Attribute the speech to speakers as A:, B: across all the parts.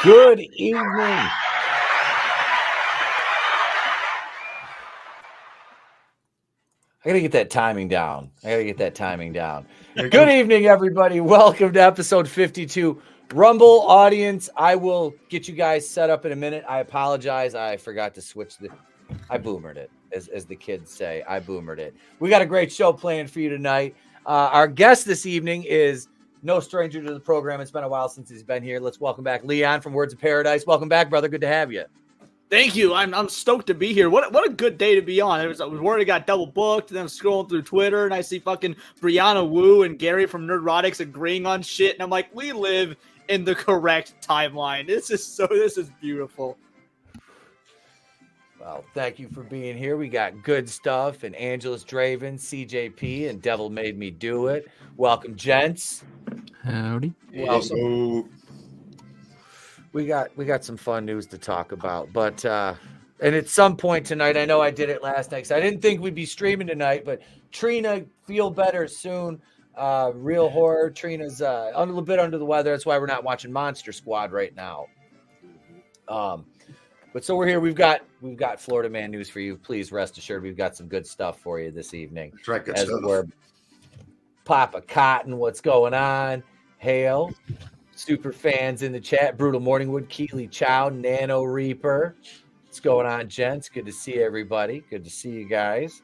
A: Good evening. I gotta get that timing down. Good evening, everybody. Welcome to episode 52. Rumble audience, I will get you guys set up in a minute. I apologize. I forgot to switch I boomered it, as the kids say. I boomered it. We got a great show planned for you tonight. Our guest this evening is no stranger to the program. It's been a while since he's been here. Let's welcome back Leon from Words of Paradise. Welcome back, brother. Good to have you.
B: Thank you. I'm stoked to be here. What a good day to be on. I was worried I got double booked, and then I'm scrolling through Twitter, and I see fucking Brianna Wu and Gary from Nerdrotics agreeing on shit, and I'm like, we live in the correct timeline. This is beautiful.
A: Well, thank you for being here. We got Goodstuff and AngelousDraven, CJP, and Devil Made Me Do It. Welcome, gents.
C: Howdy.
A: Welcome. We got some fun news to talk about, but and at some point tonight, I know I did it last night, so I didn't think we'd be streaming tonight, but Trina, feel better soon. Real horror. Trina's a little bit under the weather. That's why we're not watching Monster Squad right now. But so we're here. We've got Florida Man news for you. Please rest assured, we've got some good stuff for you this evening.
D: That's right, good stuff.
A: We're Papa Cotton, what's going on? Hail. Super fans in the chat. Brutal Morningwood, Keely Chow, Nano Reaper. What's going on, gents? Good to see everybody. Good to see you guys.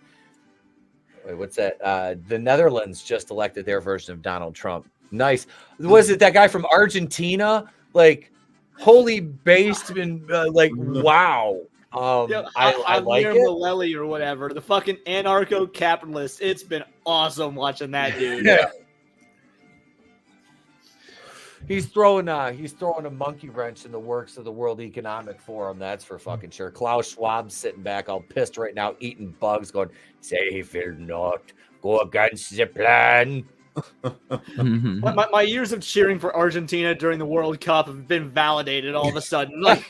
A: Wait, what's that? The Netherlands just elected their version of Donald Trump. Nice. Was it that guy from Argentina? Like, holy based and wow. I like it.
B: Malelli or whatever, the fucking anarcho-capitalist. It's been awesome watching that dude.
A: Yeah. He's throwing a monkey wrench in the works of the World Economic Forum. That's for fucking sure. Klaus Schwab's sitting back all pissed right now, eating bugs, going, "They will not go against the plan."
B: My years of cheering for Argentina during the World Cup have been validated all of a sudden. Like,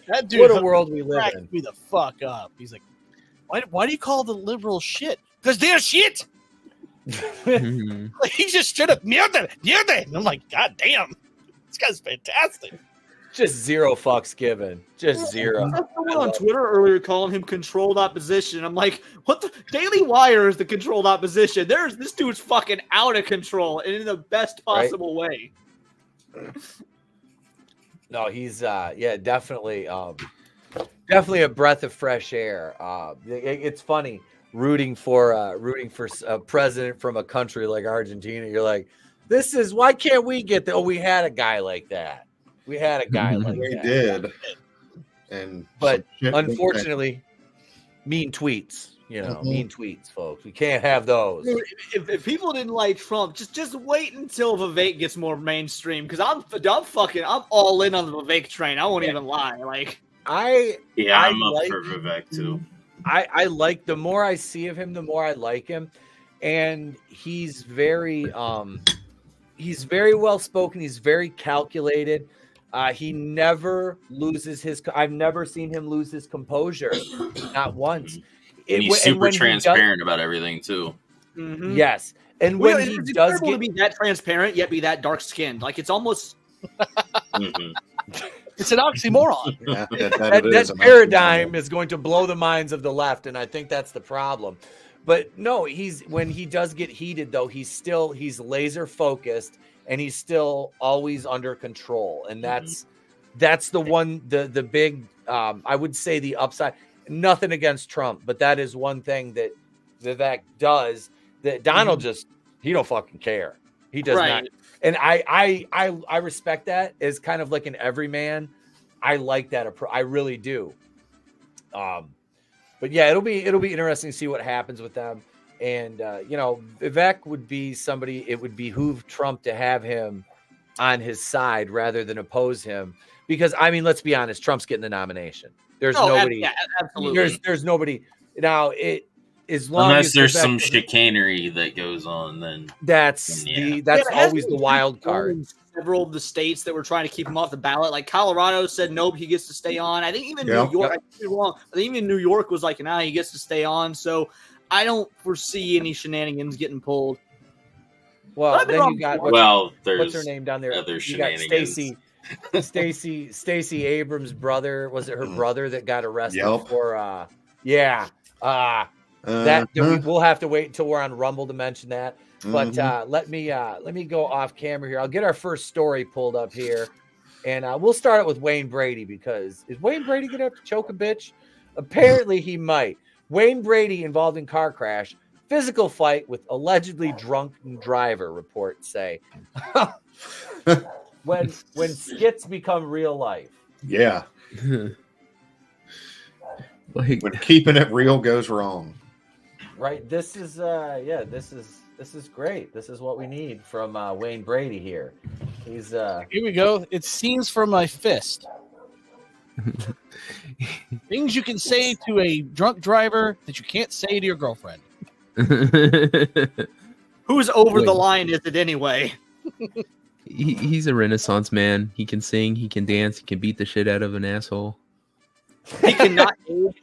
B: that dude,
A: what a world we live in.
E: Me the fuck up. He's like, why do you call the liberals shit? Because they're shit. Like, he just straight up mierda. And I'm like, God damn, this guy's fantastic.
A: Just zero fucks given. Just zero.
B: Someone on Twitter earlier calling him controlled opposition. I'm like, what the Daily Wire is the controlled opposition. This dude's fucking out of control and in the best possible way.
A: No, he's definitely a breath of fresh air. It's funny. Rooting for a president from a country like Argentina, you're like, why can't we get that? Oh, we had a guy like that. We had a guy like that.
D: We did.
A: But unfortunately, mean tweets, mean tweets, folks. We can't have those.
B: Dude, if people didn't like Trump, just wait until Vivek gets more mainstream, because I'm all in on the Vivek train. I won't even lie. Like,
F: I'm up for Vivek too.
A: I like, the more I see of him, the more I like him. And he's very he's very well spoken. He's very calculated. He never loses I've never seen him lose his composure, not once.
F: And he's super transparent about everything too.
B: Mm-hmm.
A: Yes, and when he does
B: get to be that transparent yet be that dark skinned, like it's almost.
E: It's an oxymoron.
A: Yeah, that paradigm is going to blow the minds of the left, and I think that's the problem. But no, when he does get heated, though, he's laser focused, and he's still always under control, and that's the one the big I would say the upside. Nothing against Trump, but that is one thing that Vivek does that Donald just he don't fucking care. He does not. And I respect that as kind of like an everyman. I like that approach. I really do. But yeah, it'll be interesting to see what happens with them. And Vivek would be somebody. It would behoove Trump to have him on his side rather than oppose him, because I mean, let's be honest, Trump's getting the nomination. There's nobody.
B: Yeah, absolutely.
A: There's nobody now. As long
F: unless
A: as
F: there's some chicanery that goes on, then
A: that's always the wild card.
B: Several of the states that were trying to keep him off the ballot, like Colorado, said nope, he gets to stay on. I think even New York. I could be wrong. I think even New York was like, he gets to stay on. So I don't foresee any shenanigans getting pulled.
A: Well, then you got
F: there's
A: what's her name down there?
F: Other
A: you got Stacey Abrams' brother. Was it her brother that got arrested for? We'll have to wait until we're on Rumble to mention that. But let me go off camera here. I'll get our first story pulled up here, and we'll start it with Wayne Brady, because is Wayne Brady gonna have to choke a bitch? Apparently he might. Wayne Brady involved in car crash, physical fight with allegedly drunken driver, reports say. when skits become real life.
D: Yeah.
C: When
D: keeping it real goes wrong.
A: Right. This is this is great. This is what we need from Wayne Brady here. He's
E: here we go. It's scenes from my fist. Things you can say to a drunk driver that you can't say to your girlfriend.
B: Who's over the line is it anyway?
C: He's a Renaissance man. He can sing, he can dance, he can beat the shit out of an asshole.
B: He cannot age.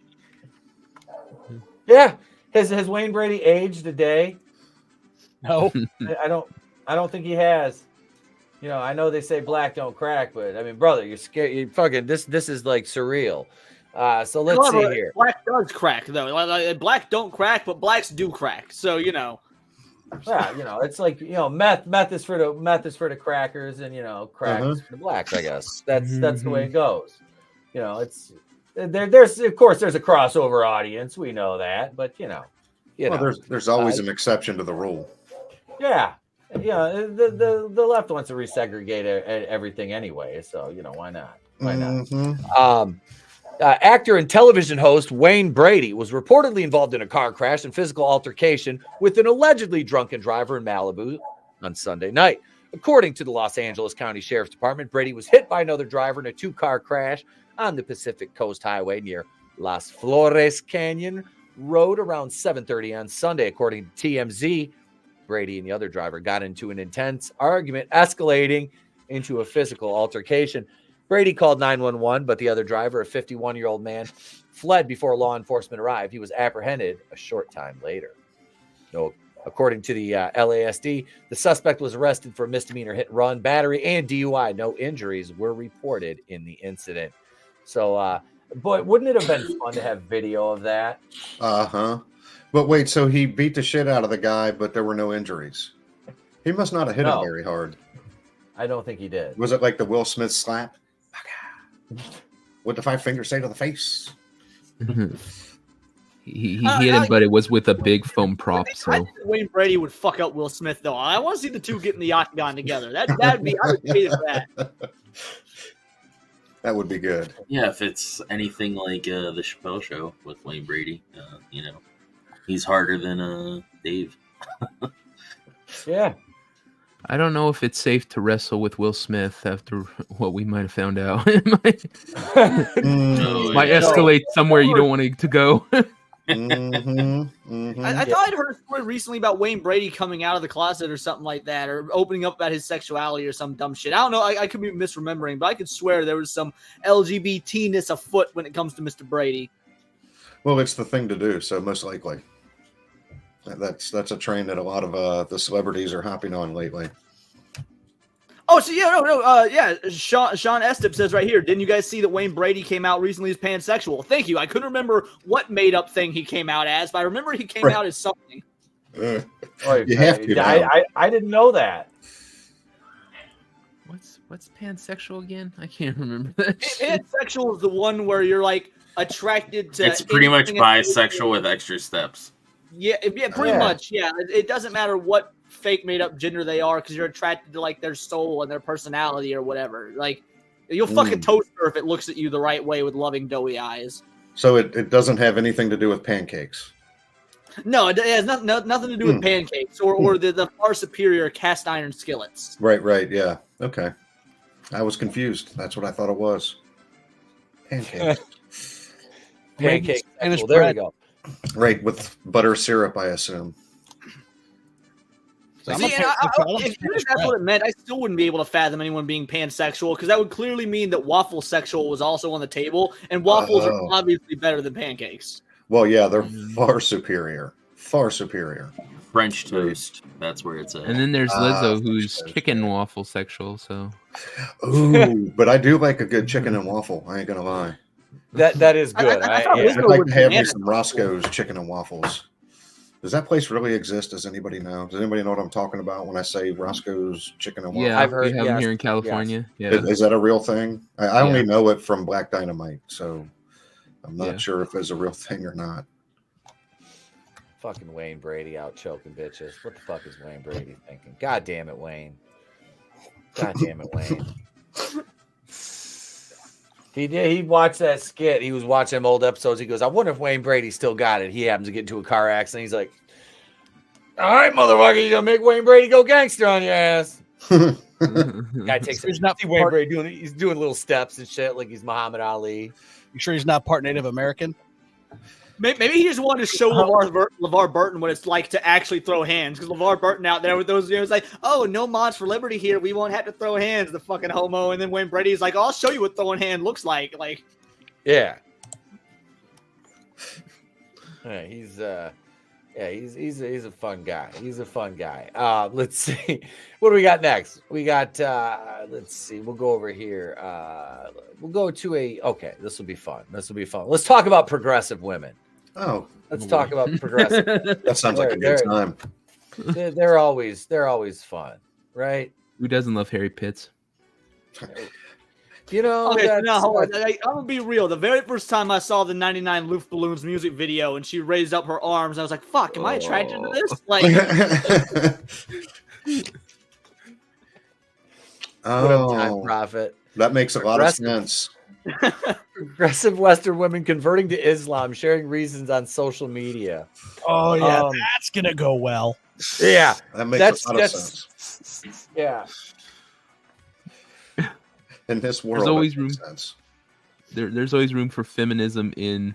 A: Yeah. Has Wayne Brady aged a day?
E: No.
A: I don't think he has. I know they say black don't crack, but I mean, brother, you're scared. You fucking this is like surreal. So let's see here.
B: Black does crack though. Like, black don't crack, but blacks do crack. So
A: Yeah, it's like meth is for the crackers, and crack is for the blacks. I guess that's the way it goes. It's there's of course there's a crossover audience. We know that, but
D: there's always an exception to the rule.
A: Yeah. The left wants to resegregate everything anyway, so why not? Why not? Actor and television host Wayne Brady was reportedly involved in a car crash and physical altercation with an allegedly drunken driver in Malibu on Sunday night. According to the Los Angeles County Sheriff's Department, Brady was hit by another driver in a two-car crash on the Pacific Coast Highway near Las Flores Canyon Road around 7:30 on Sunday. According to TMZ, Brady and the other driver got into an intense argument, escalating into a physical altercation. Brady called 911, but the other driver, a 51-year-old man, fled before law enforcement arrived. He was apprehended a short time later. According to the LASD, the suspect was arrested for misdemeanor hit and run, battery, and DUI. No injuries were reported in the incident. So, boy, wouldn't it have been fun to have video of that?
D: But wait, so he beat the shit out of the guy, but there were no injuries. He must not have hit him very hard.
A: I don't think he did.
D: Was it like the Will Smith slap? What the 5 fingers say to the face?
C: He hit him, but it was with a big foam prop.
B: I think Wayne Brady would fuck up Will Smith, though. I want to see the two get in the octagon together. That'd be. I would pay for that.
D: That would be good.
F: Yeah, if it's anything like the Chappelle Show with Wayne Brady, he's harder than Dave.
A: Yeah.
C: I don't know if it's safe to wrestle with Will Smith after what we might have found out. It might escalate somewhere you don't want it to go.
D: Mhm.
B: I thought I'd heard a story recently about Wayne Brady coming out of the closet or something like that, or opening up about his sexuality or some dumb shit. I don't know. I could be misremembering, but I could swear there was some LGBT-ness afoot when it comes to Mr. Brady.
D: Well, it's the thing to do, so most likely. That's a train that a lot of the celebrities are hopping on lately.
B: Oh, so yeah. Sean Estep says right here, didn't you guys see that Wayne Brady came out recently as pansexual? Thank you. I couldn't remember what made-up thing he came out as, but I remember he came out as something.
D: You have to.
A: I didn't know that.
C: What's pansexual again? I can't remember that.
B: Pansexual is the one where you're like attracted to.
F: It's pretty much
B: anything
F: bisexual with extra steps.
B: Yeah, pretty much. Yeah, it doesn't matter what fake made up gender they are because you're attracted to like their soul and their personality or whatever. Like you'll fucking toast her if it looks at you the right way with loving doughy eyes.
D: So it doesn't have anything to do with pancakes.
B: No, it has nothing to do with pancakes or the far superior cast iron skillets.
D: Right. Yeah. Okay. I was confused. That's what I thought it was. Pancakes.
A: Pancakes.
E: Spanish
A: Well, there
E: bread.
A: we go.
D: Right, with butter syrup, I assume.
E: So
B: See, if that's what it meant, I still wouldn't be able to fathom anyone being pansexual because that would clearly mean that waffle sexual was also on the table, and waffles are obviously better than pancakes.
D: Well, yeah, they're far superior. Far superior.
F: French toast. That's where it's at.
C: And then there's Lizzo,
D: French
C: who's
D: toast,
C: chicken waffle sexual. So
D: Ooh, but I do like a good chicken and waffle. I ain't gonna lie.
A: That is good.
B: I thought
A: yeah.
B: Lizzo
D: I'd like
B: would
D: to have me
B: manage
D: some
B: waffle.
D: Roscoe's chicken and waffles. Does that place really exist? Does anybody know? Does anybody know what I'm talking about when I say Roscoe's chicken and waffles?
C: yeah,
A: I've heard-
C: we have them
A: yes,
C: here in California. Yeah,
D: Is that a real thing? I only
C: Yeah.
D: know it from Black Dynamite, so I'm not
C: Yeah.
D: sure if it's a real thing or not.
A: Fucking Wayne Brady out choking bitches. What the fuck is Wayne Brady thinking? God damn it, Wayne. God damn it, Wayne. He watched that skit. He was watching them old episodes. He goes, I wonder if Wayne Brady still got it. He happens to get into a car accident. He's like, all right, motherfucker, you gonna make Wayne Brady go gangster on your ass. Guy takes
E: He's not
A: see Wayne
E: part-
A: Brady he's doing little steps and shit like he's Muhammad Ali.
E: You sure he's not part Native American?
B: Maybe he just wanted to show LeVar Burton what it's like to actually throw hands. Because LeVar Burton out there with those videos like, oh, no mods for liberty here. We won't have to throw hands, the fucking homo. And then Wayne Brady's like, oh, I'll show you what throwing hand looks like. Like,
A: Yeah. Yeah, he's a fun guy. He's a fun guy. Let's see. What do we got next? We got let's see. We'll go over here. We'll go to okay, this will be fun. Let's talk about progressive women.
D: Oh,
A: Let's talk about progressive.
D: that sounds like a good time.
A: They're always fun, right?
C: Who doesn't love Harry Pitts?
A: You know,
B: okay,
A: that's,
B: now hold on. I'm gonna be real. The very first time I saw the 99 Loof Balloons music video and she raised up her arms, I was like, fuck, am I attracted to this? Like,
A: what up, Time
D: Oh,
A: Prophet?
D: that makes a lot of sense.
A: Progressive Western women converting to Islam, sharing reasons on social media.
E: Oh yeah,
A: Um,
E: that's gonna go well.
A: Yeah,
D: That makes a lot of sense.
A: yeah.
D: In this world,
C: always
D: that makes
C: room.
D: sense.
C: There's always room for feminism in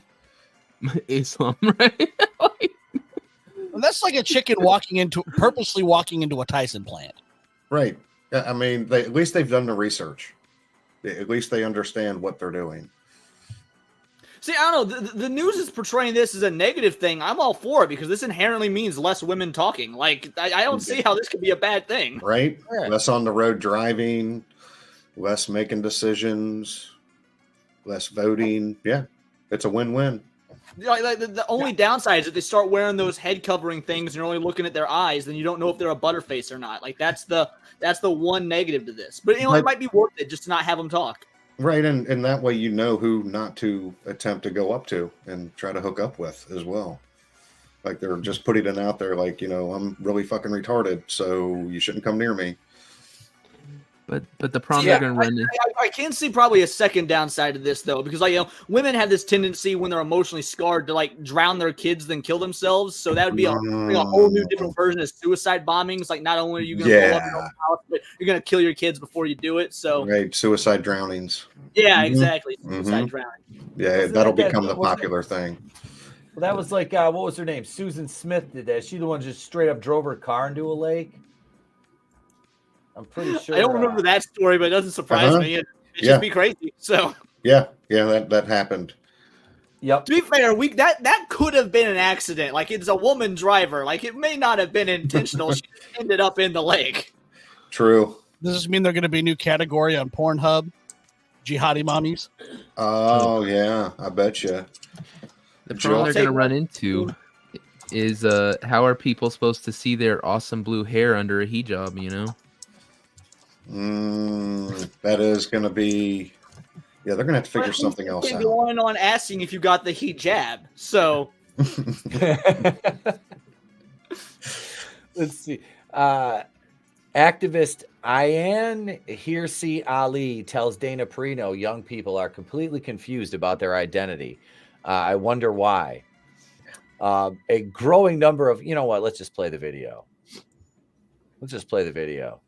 C: Islam, right?
E: And that's like a chicken purposely walking into a Tyson plant.
D: Right. I mean, at least they've done the research. At least they understand what they're doing.
B: see, I don't know. The news is portraying this as a negative thing. I'm all for it because this inherently means less women talking. Like, I don't see how this could be a bad thing.
D: Right?
A: Yeah.
D: Less on the road driving, less making decisions, less voting. Yeah. It's a win-win.
B: Like the only downside is if they start wearing those head covering things and you're only looking at their eyes, then you don't know if they're a butterface or not. Like that's the one negative to this. But it might be worth it just to not have them talk.
D: Right. And that way you know who not to attempt to go up to and try to hook up with as well. Like they're just putting it out there like, I'm really fucking retarded, so you shouldn't come near me.
C: But the problem
B: Yeah,
C: they're gonna run in.
B: I can see probably a second downside to this though, because women have this tendency when they're emotionally scarred to like drown their kids then kill themselves. So that would be a whole new different version of suicide bombings. Like not only are you going to blow up your own house, but you're going to kill your kids before you do it. So
D: Right. Suicide drownings.
B: yeah,
D: Mhm.
B: exactly. Suicide
D: Mhm.
B: drowning.
D: Yeah,
A: Was
D: that'll
A: that-
D: become the
A: was that-
D: popular thing.
A: Well, that was like what was her name? Susan Smith did that. She the one just straight up drove her car into a lake. I'm pretty sure.
B: I don't remember that story, but it doesn't surprise me. It just be crazy. So
D: yeah, that happened.
A: Yep.
B: To be fair, that could have been an accident. Like, it's a woman driver. Like, it may not have been intentional. She ended up in the lake.
D: True.
E: Does this mean they're going to be a new category on Pornhub? Jihadi mommies?
D: Oh, yeah. I bet you.
C: The problem they're going to run into is how are people supposed to see their awesome blue hair under a hijab, you know?
D: That is going to be... Yeah, they're going to have to figure something else out.
B: Going on asking if you got the hijab. So...
A: Let's see. Activist Ayan Hirsi Ali tells Dana Perino young people are completely confused about their identity. I wonder why. A growing number of... You know what? Let's just play the video. Let's just play the video.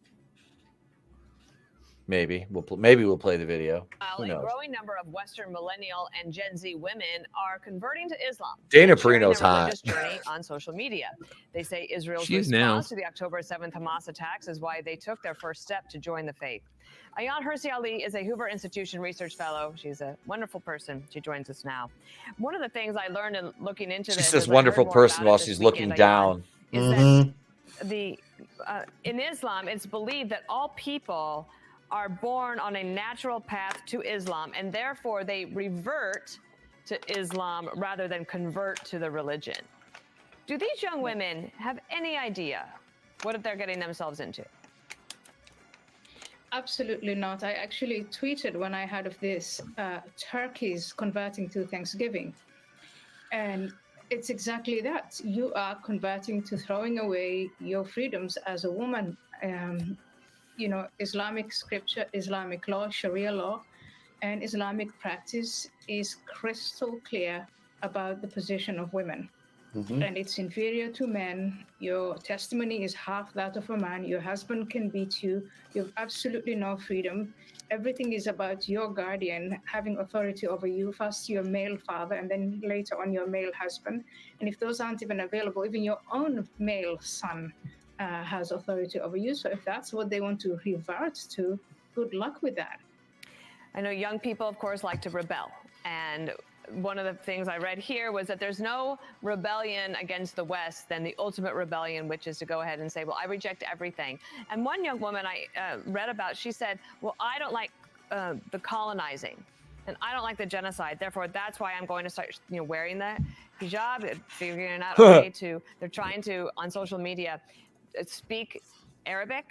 A: Maybe we'll play the video.
G: A growing number of Western millennial and Gen Z women are converting to Islam.
A: Dana Perino's hot.
G: Journey on social media. They say Israel's response to the October 7th Hamas attacks is why they took their first step to join the faith. Ayan Hirsi Ali is a Hoover Institution research fellow. She's a wonderful person. She joins us now. One of the things I learned in looking into
A: this, this wonderful person while she's looking down.
G: Is that in Islam, it's believed that all people are born on a natural path to Islam, and therefore they revert to Islam rather than convert to the religion. Do these young women have any idea what they're getting themselves into?
H: Absolutely not. I actually tweeted when I heard of this, Turkey's converting to Thanksgiving. And it's exactly that. You are converting to throwing away your freedoms as a woman. You know, Islamic scripture, Islamic law, Sharia law, and Islamic practice is crystal clear about the position of women. And it's inferior to men. Your testimony is half that of a man. Your husband can beat you. You have absolutely no freedom. Everything is about your guardian having authority over you, first your male father, and then later on your male husband. And if those aren't even available, even your own male son has authority over you. So if that's what they want to revert to, good luck with that.
G: I know young people, of course, like to rebel. And one of the things I read here was that there's no rebellion against the West than the ultimate rebellion, which is to go ahead and say, well, I reject everything. And one young woman I read about, she said, well, I don't like the colonizing and I don't like the genocide. Therefore, that's why I'm going to start wearing the hijab, figuring out a way to, they're trying to, on social media, speak Arabic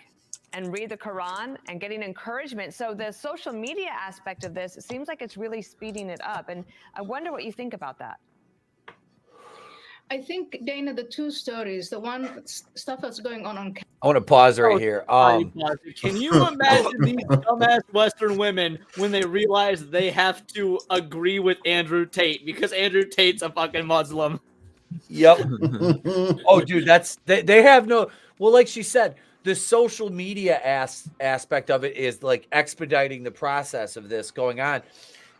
G: and read the Quran and getting encouragement. So the social media aspect of this, it seems like it's really speeding it up. And I wonder what you think about that.
H: I think, Dana, the two stories, the one stuff that's going on
A: I want to pause right here.
B: Can you imagine these dumbass Western women when they realize they have to agree with Andrew Tate because Andrew Tate's a fucking Muslim?
A: Yep. Oh, dude, they have no... Well, like she said, the social media aspect of it is like expediting the process of this going on.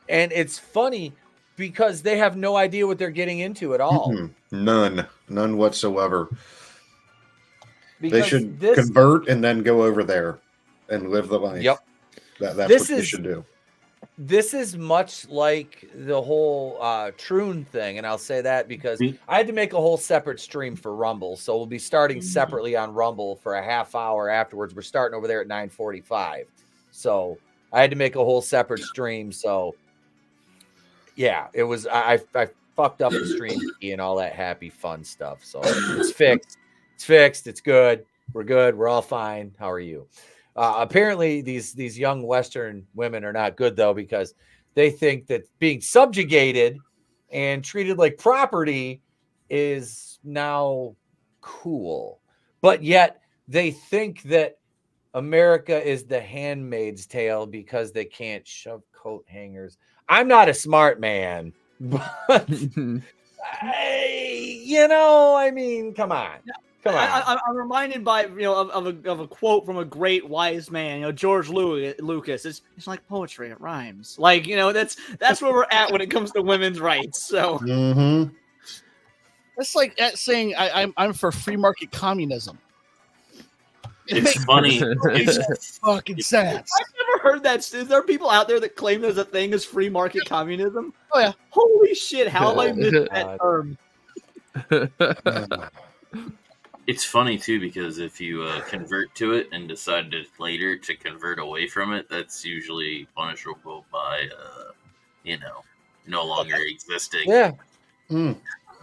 A: And it's funny because they have no idea what they're getting into at all.
D: None whatsoever. Because they should convert and then go over there and live the life.
A: Yep.
D: That's what they should do.
A: This is much like the whole Troon thing, and I'll say that because I had to make a whole separate stream for Rumble, so we'll be starting separately on Rumble for a half hour afterwards. We're starting over there at 9:45, so I had to make a whole separate stream. So, yeah, it was I fucked up the stream and all that happy fun stuff. So it's fixed. It's fixed. It's good. We're good. We're all fine. How are you? Apparently, these young Western women are not good, though, because they think that being subjugated and treated like property is now cool. But yet they think that America is the Handmaid's Tale because they can't shove coat hangers. I'm not a smart man, but, I mean, come on.
B: I'm reminded by of a quote from a great wise man, George Lucas. It's like poetry; it rhymes. Like that's where we're at when it comes to women's rights. So
E: That's like saying I'm for free market communism.
F: It's funny.
E: It's fucking sad.
B: I've never heard that. Is there people out there that claim there's a thing as free market communism?
E: Oh yeah.
B: Holy shit! How have I missed that term?
F: It's funny too because if you convert to it and decide later to convert away from it, that's usually punishable by no longer existing.
A: Yeah.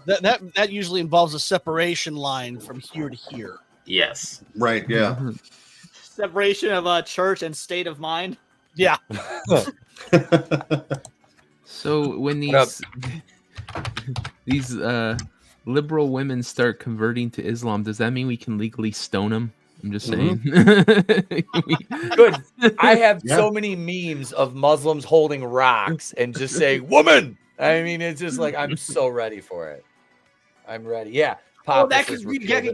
E: That usually involves a separation line from here to here.
F: Yes.
D: Right. Yeah.
B: Separation of church and state of mind.
E: Yeah.
C: So when these liberal women start converting to Islam, does that mean we can legally stone them? I'm just saying.
A: Good. I have so many memes of Muslims holding rocks and just saying "woman." I mean, it's just like I'm so ready for it. I'm ready. Yeah.
B: Oh, that could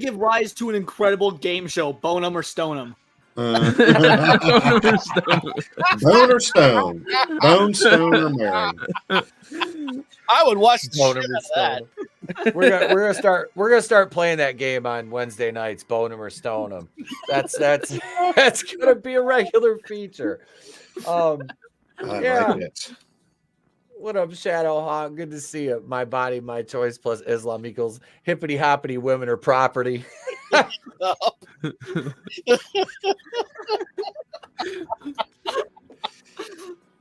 B: give rise to an incredible game show. Bone 'em or stone 'em.
D: Bone or stone. Bone, stone, or marry.
E: I would watch the
A: Bone
E: shit
A: 'em or
E: out of that.
A: We're gonna start playing that game on Wednesday nights. Bone 'em or stone 'em. That's gonna be a regular feature.
D: I like it.
A: What up, Shadowhawk? Good to see you. My body, my choice plus Islam equals hippity hoppity women are property.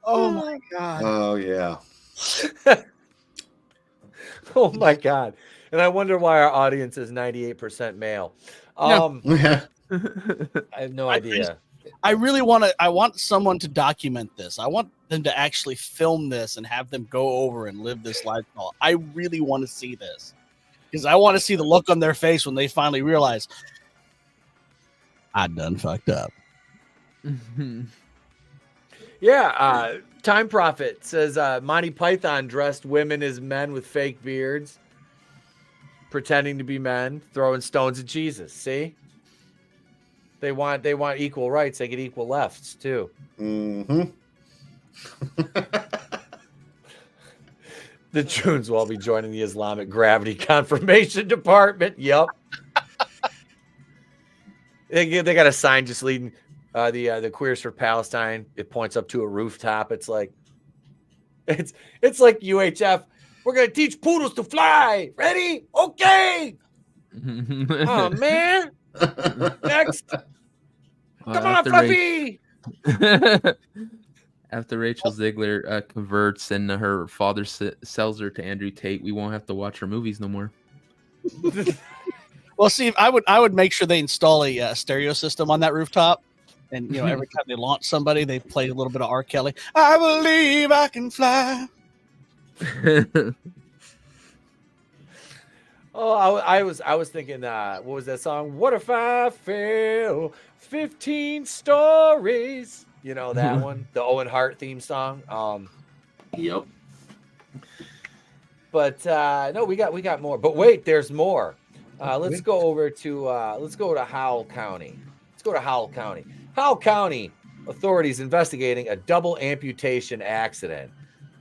E: Oh my god.
D: Oh yeah.
A: Oh my god. And I wonder why our audience is 98% male. I have no idea.
E: I really want someone to document this. I want them to actually film this and have them go over and live this lifestyle. I really want to see this because I want to see the look on their face when they finally realize I done fucked up.
A: Yeah. Time Prophet says Monty Python dressed women as men with fake beards, pretending to be men, throwing stones at Jesus. See? They want equal rights. They get equal lefts too.
D: Mm-hmm.
A: The Junes will all be joining the Islamic Gravity Confirmation Department. Yep. They got a sign just leading the Queers for Palestine. It points up to a rooftop. It's like UHF. We're gonna teach poodles to fly. Ready? Okay. Oh man. Next. Come on, Fluffy.
C: After Rachel Ziegler converts and her father sells her to Andrew Tate, we won't have to watch her movies no more.
E: Well, see, I would make sure they install a stereo system on that rooftop, and every time they launch somebody, they play a little bit of R. Kelly. I believe I can fly.
A: Oh, I was thinking, what was that song? What if I fell 15 stories? You know that one, the Owen Hart theme song.
F: Yep.
A: But no, we got more. But wait, there's more. Let's go over to Howell County. Howell County authorities investigating a double amputation accident.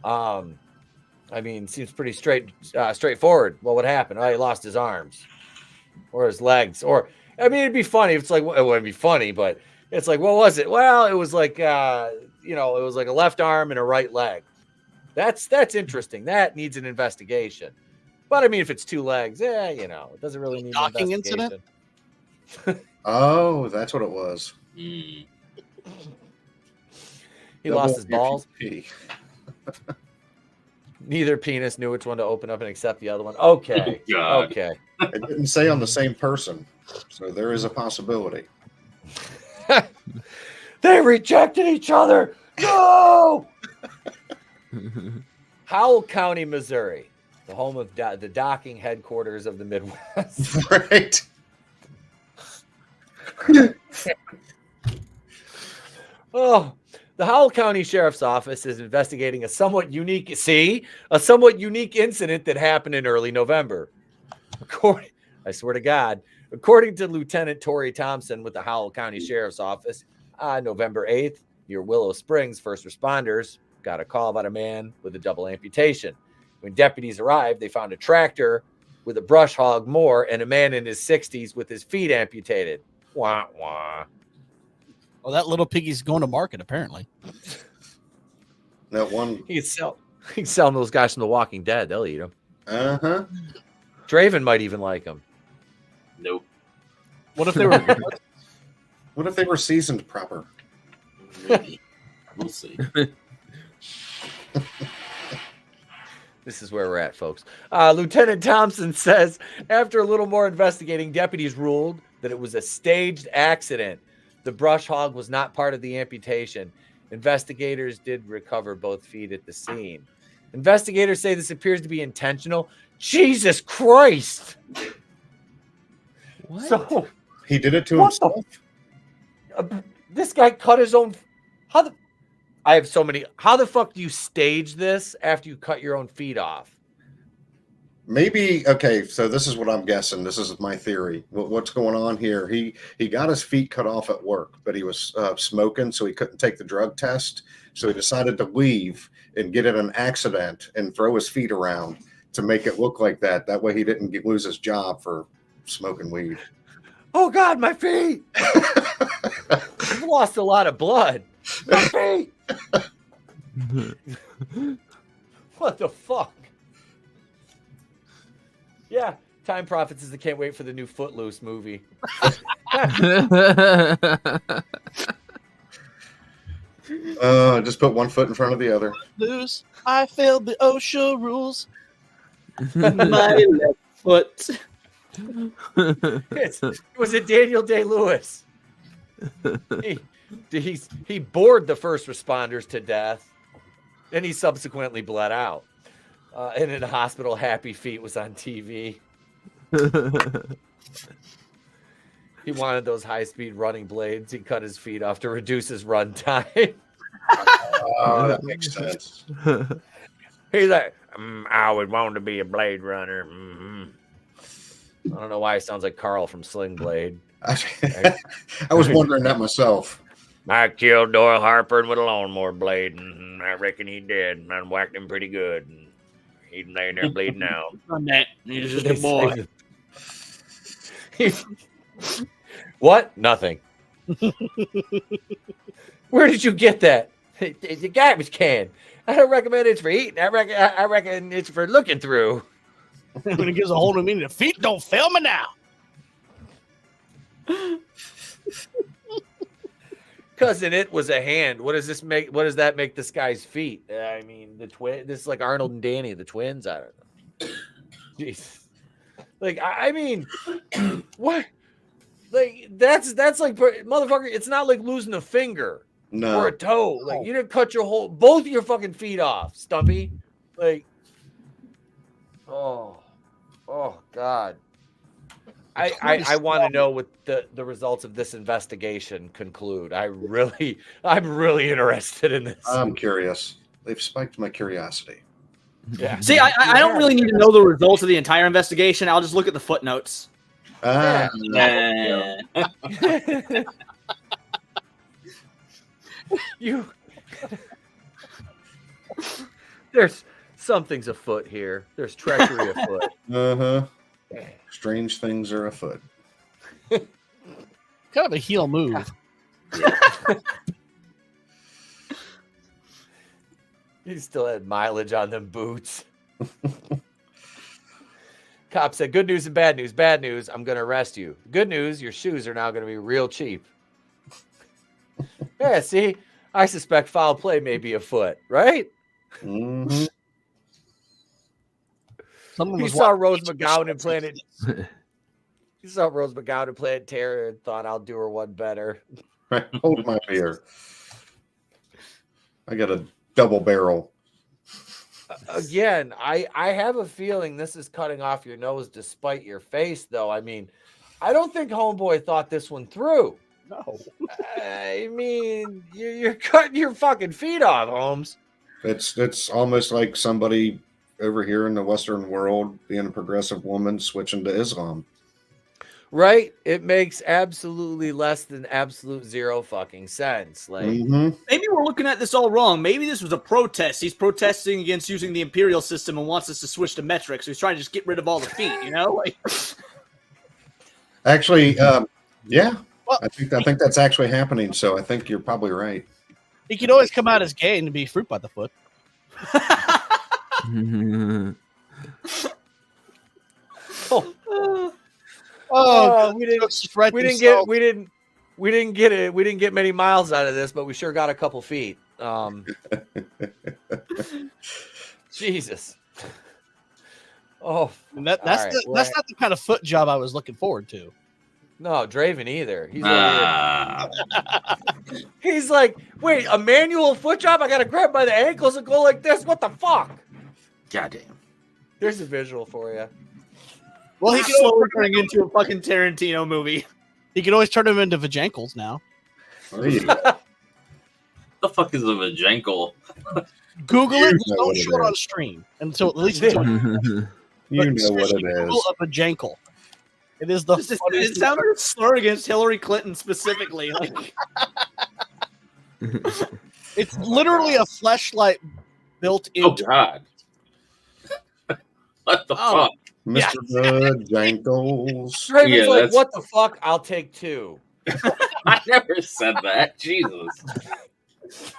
A: I mean, seems pretty straightforward. What would happen? Oh, he lost his arms or his legs. Or, I mean, it'd be funny. It's like, it wouldn't be funny, but it's like, what was it? Well, it was like, it was like a left arm and a right leg. That's interesting. That needs an investigation. But I mean, if it's two legs, it doesn't really need an investigation.
E: Incident?
D: Oh, that's what it was.
A: He lost his balls. Neither penis knew which one to open up and accept the other one. Okay.
F: God.
A: Okay.
D: It didn't say on the same person, so there is a possibility.
A: They rejected each other. No. Howell County, Missouri, the home of the docking headquarters of the Midwest.
D: Right.
A: Oh, the Howell County Sheriff's Office is investigating a somewhat unique incident that happened in early November. I swear to God, according to Lieutenant Tori Thompson with the Howell County Sheriff's Office, November 8th, near Willow Springs, first responders got a call about a man with a double amputation. When deputies arrived, they found a tractor with a brush hog more and a man in his 60s with his feet amputated. Wah, wah.
E: Well, that little piggy's going to market, apparently.
D: That one.
A: He's selling those guys from The Walking Dead. They'll eat them.
D: Uh-huh.
A: Draven might even like them.
F: Nope.
E: What if they were?
D: What if they were seasoned proper?
F: Maybe. We'll see.
A: This is where we're at, folks. Lieutenant Thompson says, after a little more investigating, deputies ruled that it was a staged accident. The brush hog was not part of the amputation. Investigators did recover both feet at the scene. Investigators say this appears to be intentional. Jesus Christ!
C: What?
A: So
D: He did it to
A: What
D: himself.
A: this guy cut his own. I have so many. How the fuck do you stage this after you cut your own feet off?
D: Maybe, okay, so this is what I'm guessing. This is my theory. What's going on here? He got his feet cut off at work, but he was smoking, so he couldn't take the drug test. So he decided to leave and get in an accident and throw his feet around to make it look like that. That way he didn't lose his job for smoking weed.
A: Oh, God, my feet! I've lost a lot of blood. My feet! What the fuck? Yeah, Time Profits is the can't wait for the new Footloose movie.
D: Just put one foot in front of the other.
E: Lose. I failed the OSHA rules.
B: My left foot.
A: Was it Daniel Day-Lewis? He bored the first responders to death, and he subsequently bled out. And in a hospital, Happy Feet was on TV. He wanted those high-speed running blades. He cut his feet off to reduce his run time.
D: Oh, that makes sense.
A: He's like, I always wanted to be a blade runner. I don't know why he sounds like Carl from Sling Blade.
D: I was wondering that myself.
A: I killed Doyle Harper with a lawnmower blade, and I reckon he did. I whacked him pretty good. And he's laying there bleeding out.
B: On that. He's just a boy.
A: What? Nothing. Where did you get that? It's a garbage can. I don't recommend it's for eating. I reckon it's for looking through.
E: When it gives a hold of me, the feet don't fail me now.
A: Cousin, it was a hand. What does this make? What does that make this guy's feet? I mean, the twin. This is like Arnold and Danny, the twins. I don't know. Jeez. Like, I mean, what? Like, that's like, motherfucker. It's not like losing a finger or a toe. Like, you didn't cut both of your fucking feet off, Stumpy. Like, oh God. I want to know what the results of this investigation conclude. I'm really interested in this.
D: I'm curious. They've spiked my curiosity.
A: Yeah.
B: See, I don't really need to know the results of the entire investigation. I'll just look at the footnotes.
A: There's something's afoot here. There's treachery afoot.
D: Uh-huh. Strange things are afoot.
E: Kind of a heel move.
A: He still had mileage on them boots. Cop said, good news and bad news. Bad news, I'm going to arrest you. Good news, your shoes are now going to be real cheap. Yeah, see? I suspect foul play may be afoot, right?
D: Mm-hmm.
A: You saw Rose McGowan in Planet. You saw Rose McGowan in Planet Terror and thought, I'll do her one better.
D: Hold my beer. I got a double barrel.
A: Again, I have a feeling this is cutting off your nose despite your face, though. I mean, I don't think Homeboy thought this one through.
E: No.
A: I mean, you're cutting your fucking feet off, Holmes.
D: It's almost like somebody over here in the Western world being a progressive woman switching to Islam.
A: Right? It makes absolutely less than absolute zero fucking sense. Like,
B: maybe we're looking at this all wrong. Maybe this was a protest. He's protesting against using the imperial system and wants us to switch to metric. So he's trying to just get rid of all the feet, you know? Like,
D: actually, yeah. Well, I think that's actually happening. So I think you're probably right.
E: He could always come out as gay and be fruit by the foot.
A: We didn't get many miles out of this, but we sure got a couple feet. Jesus. Oh,
E: and that's not the kind of foot job I was looking forward to.
A: No, Draven either. He's like, wait, a manual foot job? I gotta grab by the ankles and go like this. What the fuck?
F: Goddamn.
A: There's a visual for you.
B: Well, he can slowly turn into a fucking Tarantino movie.
E: He can always turn him into vajankles now.
F: The fuck is a vajankle?
E: Google it. Don't show it on stream until at least
D: you know what it is.
E: Google a vajankle. It is the.
B: It sounded a slur against Hillary Clinton specifically. Like,
E: it's literally a fleshlight built in.
F: Oh God! What the fuck?
D: Mr. Vajankles.
A: Draven's like, what the fuck? I'll take two.
F: I never said that. Jesus.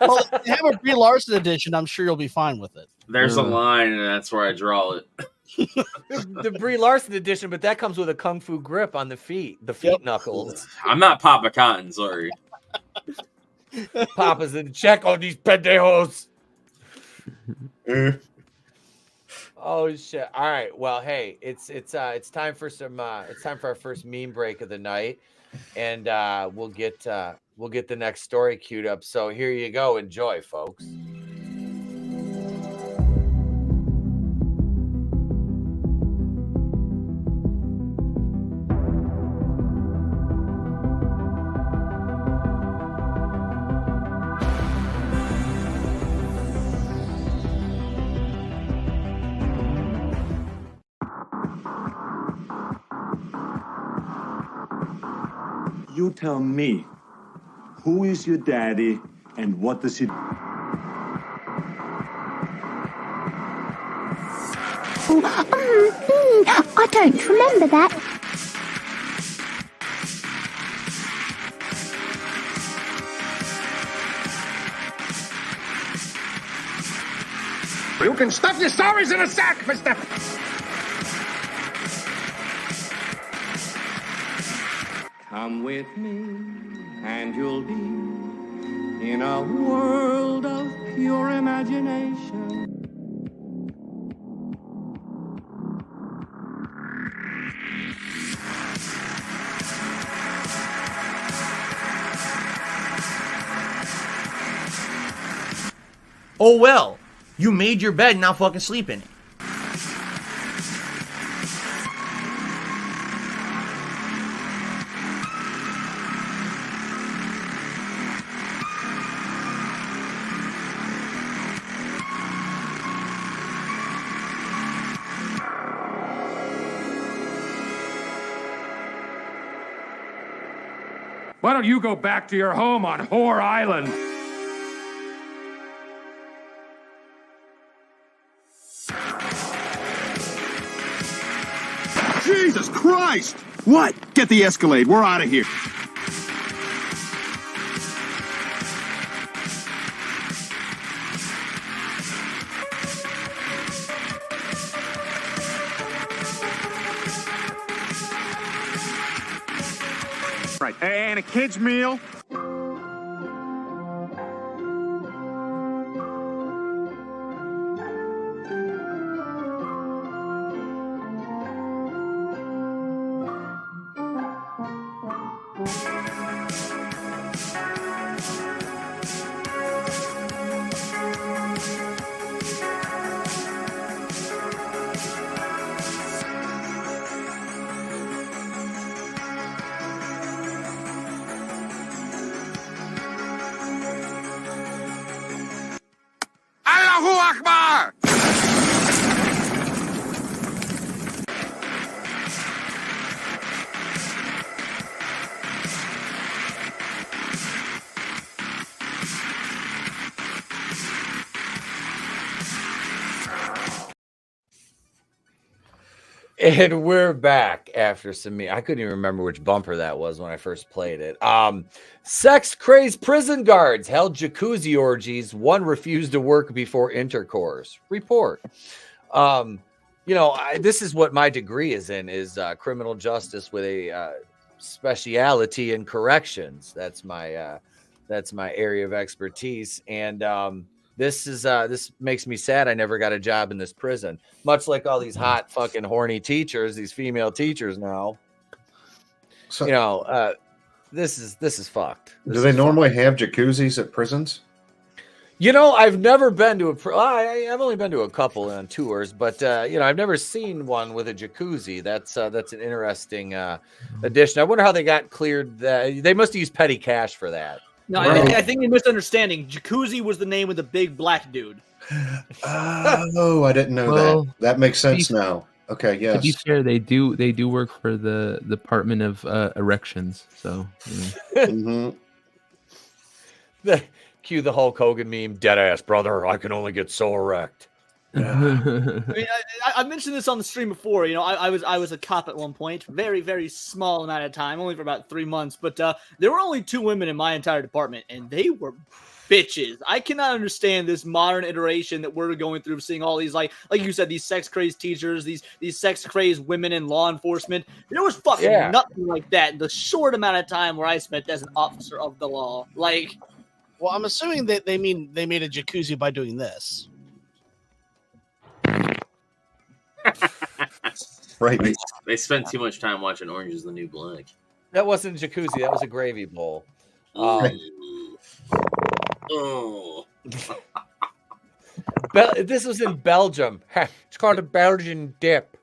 E: Well, if you have a Brie Larson edition, I'm sure you'll be fine with it.
F: There's a line, and that's where I draw it.
A: The Brie Larson edition, but that comes with a kung fu grip on the feet, knuckles.
F: I'm not Papa Cotton, sorry.
A: Papa's in check on these pendejos. Oh shit! All right. Well, hey, it's time for our first meme break of the night, and we'll get the next story queued up. So here you go. Enjoy, folks.
I: You tell me, who is your daddy and what does he do?
J: I don't remember that.
K: You can stuff your stories in a sack, mister!
L: Come with me, and you'll be in a world of pure imagination.
M: Oh well, you made your bed, now fucking sleep in it.
K: Why don't you go back to your home on Whore Island?
I: Jesus Christ! What? Get the Escalade. We're out of here. Right. And a kid's meal.
K: Allahu Akbar!
A: And we're back after some. I couldn't even remember which bumper that was when I first played it. Sex-crazed prison guards held jacuzzi orgies. One refused to work before intercourse. Report. This is what my degree is in: is criminal justice with a speciality in corrections. That's my area of expertise, and this makes me sad I never got a job in this prison, much like all these hot fucking horny teachers, these female teachers now. So, this is fucked.
D: Do they normally have jacuzzis at prisons?
A: I've never been to I've only been to a couple on tours, but I've never seen one with a jacuzzi. That's an interesting addition. I wonder how they got cleared. They must have used petty cash for that.
B: No, I think you're misunderstanding. Jacuzzi was the name of the big black dude.
D: Oh, I didn't know that. That makes sense now. Okay, yes.
C: To be fair, they do work for the Department of Erections. So,
A: Cue the Hulk Hogan meme. Dead ass brother. I can only get so erect.
B: I mentioned this on the stream before. I was a cop at one point, very, very small amount of time, only for about 3 months. But there were only 2 women in my entire department, and they were bitches. I cannot understand this modern iteration that we're going through, seeing all these like you said, these sex crazed teachers, these sex crazed women in law enforcement. There was fucking nothing like that in the short amount of time where I spent as an officer of the law.
E: Well, I'm assuming that they made a jacuzzi by doing this.
D: Right.
F: They spent too much time watching Orange is the New Black.
A: That wasn't a jacuzzi. That was a gravy bowl. This was in Belgium. It's called a Belgian dip.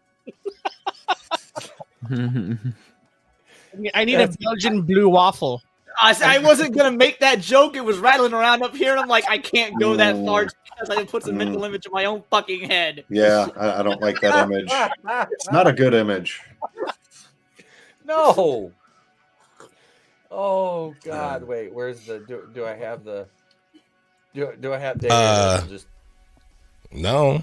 E: I need a Belgian blue waffle.
B: I wasn't going to make that joke. It was rattling around up here, and I'm like, I can't go that far because I put some mental image in my own fucking head.
D: Yeah, I don't like that image. It's not a good image.
A: No. Oh, God. Wait, where's the... Do I have the... Do I have data? Just...
N: No.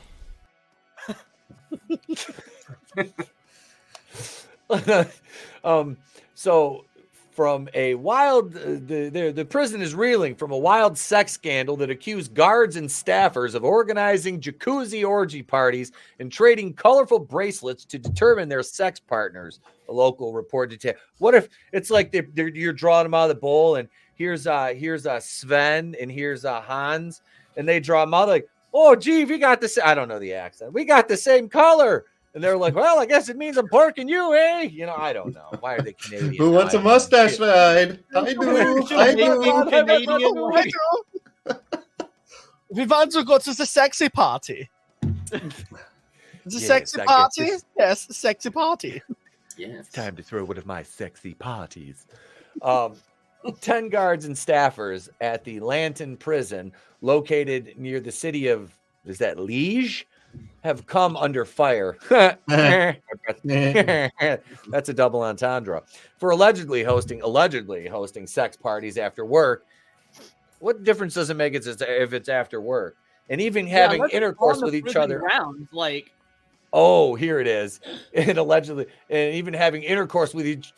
A: So... From a wild, the prison is reeling from a wild sex scandal that accused guards and staffers of organizing jacuzzi orgy parties and trading colorful bracelets to determine their sex partners. A local report detailed. What if it's like you're drawing them out of the bowl, and here's Sven and here's Hans, and they draw them out like, oh gee, we got this. I don't know the accent. We got the same color. And they're like, well, I guess it means I'm porking you, eh? I don't know. Why are they Canadian?
D: Who wants a mustache ride? I do.
E: We want to go to the sexy party. The sexy party? Yes, the sexy party.
F: Yeah.
A: It's time to throw one of my sexy parties. 10 guards and staffers at the Lanton prison, located near the city of, is that Liege? Have come under fire. That's a double entendre for allegedly hosting sex parties after work. What difference does it make if it's after work? And even having intercourse with each other. Here it is. And even having intercourse with each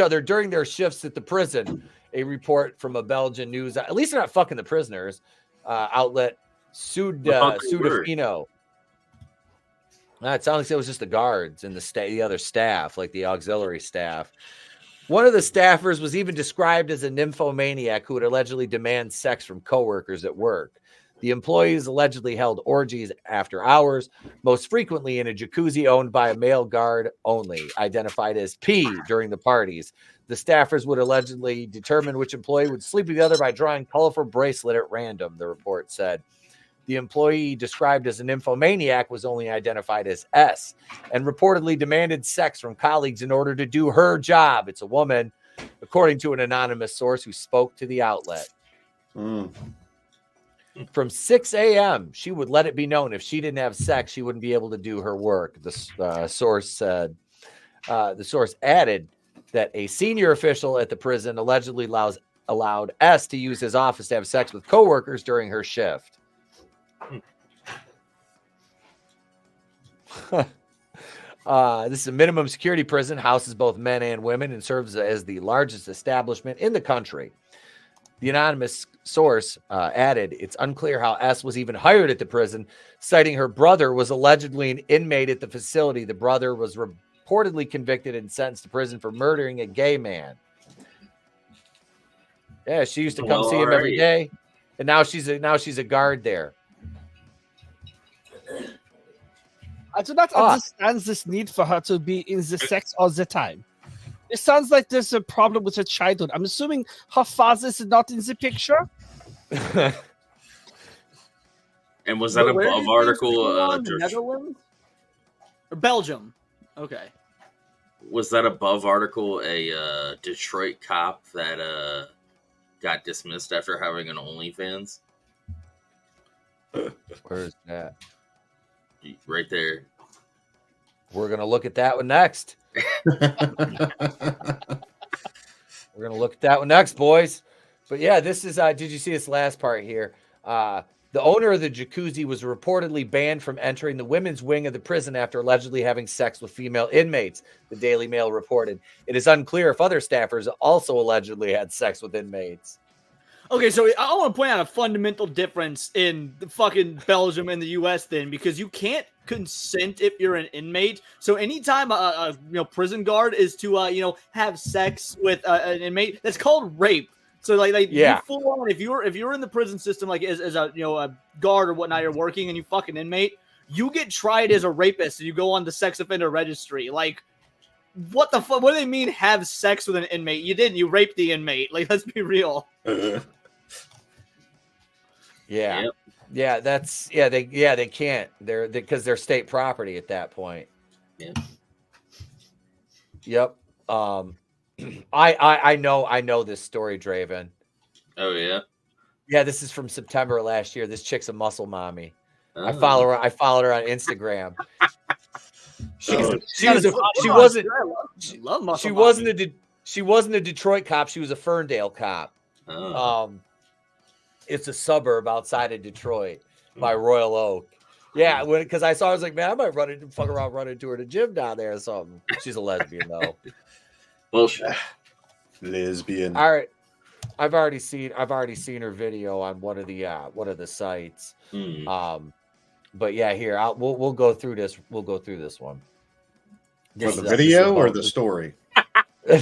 A: other during their shifts at the prison. A report from a Belgian news, at least they're not fucking the prisoners, outlet Sudafino. It sounds like it was just the guards and the other staff, like the auxiliary staff. One of the staffers was even described as a nymphomaniac who would allegedly demand sex from coworkers at work. The employees allegedly held orgies after hours, most frequently in a jacuzzi owned by a male guard only, identified as P during the parties. The staffers would allegedly determine which employee would sleep with the other by drawing colorful bracelet at random, the report said. The employee described as a nymphomaniac was only identified as S and reportedly demanded sex from colleagues in order to do her job. It's a woman, according to an anonymous source who spoke to the outlet. From 6 a.m., she would let it be known if she didn't have sex, she wouldn't be able to do her work. The source said. The source added that a senior official at the prison allegedly allowed S to use his office to have sex with coworkers during her shift. This is a minimum security prison, houses both men and women, and serves as the largest establishment in the country. The anonymous source added, it's unclear how S was even hired at the prison, citing her brother was allegedly an inmate at the facility. The brother was reportedly convicted and sentenced to prison for murdering a gay man. Yeah, she used to come see him every day, and now she's a guard there.
E: I do not understand this need for her to be in the sex all the time. It sounds like there's a problem with her childhood. I'm assuming her father is not in the picture.
F: And was that above article?
B: The Netherlands or Belgium? Okay.
F: Was that above article a Detroit cop that got dismissed after having an OnlyFans?
A: Where is that?
F: Right there.
A: We're gonna look at that one next. We're gonna look at that one next, boys. But yeah, this is. Did you see this last part here? The owner of the jacuzzi was reportedly banned from entering the women's wing of the prison after allegedly having sex with female inmates. The Daily Mail reported. It is unclear if other staffers also allegedly had sex with inmates.
B: Okay, so I want to point out a fundamental difference in the fucking Belgium and the U.S. then, because you can't consent if you're an inmate. So anytime a prison guard is to have sex with an inmate, that's called rape. So like you full on, if you're in the prison system, like as a guard or whatnot, you're working and you fuck an inmate, you get tried as a rapist and you go on the sex offender registry. Like, what the fuck? What do they mean have sex with an inmate? You didn't. You raped the inmate. Like, let's be real.
A: Yeah. Yep. Yeah, they can't. Because they're state property at that point.
F: Yeah.
A: Yep. I know this story, Draven.
F: Oh yeah.
A: Yeah, this is from September last year. This chick's a muscle mommy.
F: Oh.
A: I followed her on Instagram. She wasn't a Detroit cop. She was a Ferndale cop.
F: Oh.
A: It's a suburb outside of Detroit by Royal Oak. Yeah, because I saw, I was like, man, I might run into her at a gym down there or something. She's a lesbian though.
F: Bullshit.
D: Lesbian.
A: All right, I've already seen her video on one of the sites. But yeah, here we'll go through this. We'll go through this one.
D: For the video or the story?
A: I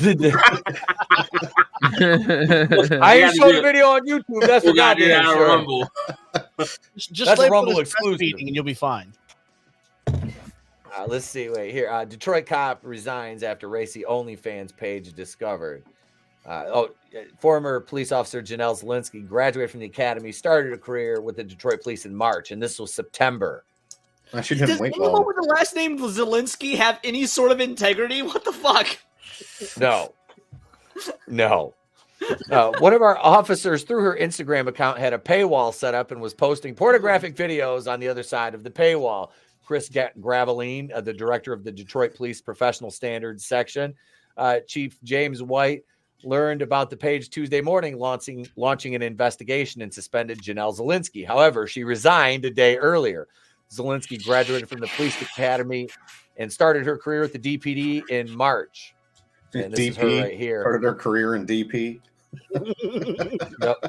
A: ain't showing the video on YouTube. That's what got me.
F: Rumble.
E: Just
A: a Rumble exclusive,
E: and you'll be fine.
A: Let's see. Wait here. Detroit cop resigns after racy OnlyFans page discovered. Former police officer Janelle Zelinsky graduated from the academy, started a career with the Detroit Police in March, and this was September.
B: Does anyone with the last name Zelinsky have any sort of integrity? What the fuck?
A: No. One of our officers, through her Instagram account, had a paywall set up and was posting pornographic videos on the other side of the paywall. Chris Graveline, the director of the Detroit Police Professional Standards section, Chief James White, learned about the page Tuesday morning, launching an investigation and suspended Janelle Zelinsky. However, she resigned a day earlier. Zelinsky graduated from the police academy and started her career at the DPD in March. And this is her right here.
D: Started her career in DP.
A: Yep.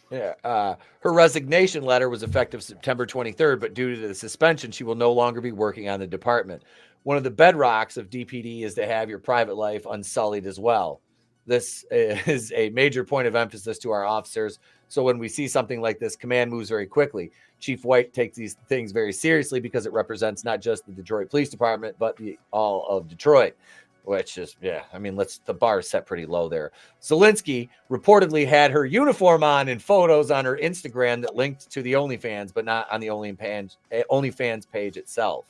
A: Yeah. Her resignation letter was effective September 23rd, but due to the suspension, she will no longer be working on the department. One of the bedrocks of DPD is to have your private life unsullied as well. This is a major point of emphasis to our officers. So when we see something like this, command moves very quickly. Chief White takes these things very seriously because it represents not just the Detroit Police Department, but all of Detroit, which is, the bar is set pretty low there. Zelinsky reportedly had her uniform on in photos on her Instagram that linked to the OnlyFans, but not on the OnlyFans page itself.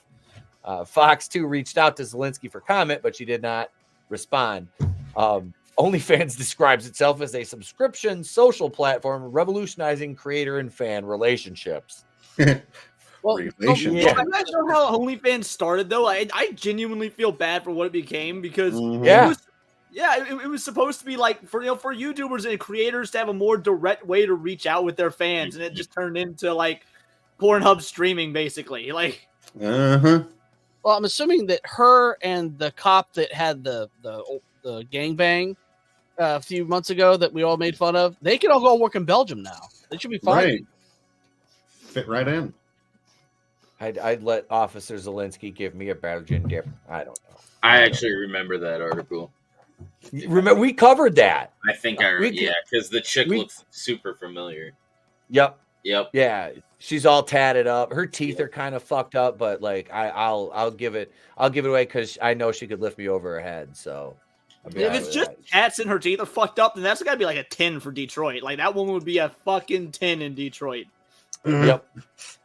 A: Fox 2 reached out to Zelinsky for comment, but she did not respond. OnlyFans describes itself as a subscription social platform revolutionizing creator and fan relationships.
B: Well, I'm not sure how OnlyFans started, though. I genuinely feel bad for what it became because it was supposed to be like for YouTubers and creators to have a more direct way to reach out with their fans, and it just turned into like Pornhub streaming, basically. Like,
E: Well, I'm assuming that her and the cop that had the gangbang a few months ago that we all made fun of, they can all go work in Belgium now. They should be fine.
D: Right. Fit right in.
A: I'd let Officer Zelensky give me a Belgian dip. I don't know.
F: I actually remember that article.
A: Remember, we covered that.
F: I think because the chick looks super familiar.
A: Yep.
F: Yeah,
A: she's all tatted up. Her teeth are kind of fucked up, but like I'll give it away because I know she could lift me over her head. So
B: if it's just tats in her teeth are fucked up, then that's got to be like a 10 for Detroit. Like that woman would be a fucking 10 in Detroit.
A: Yep.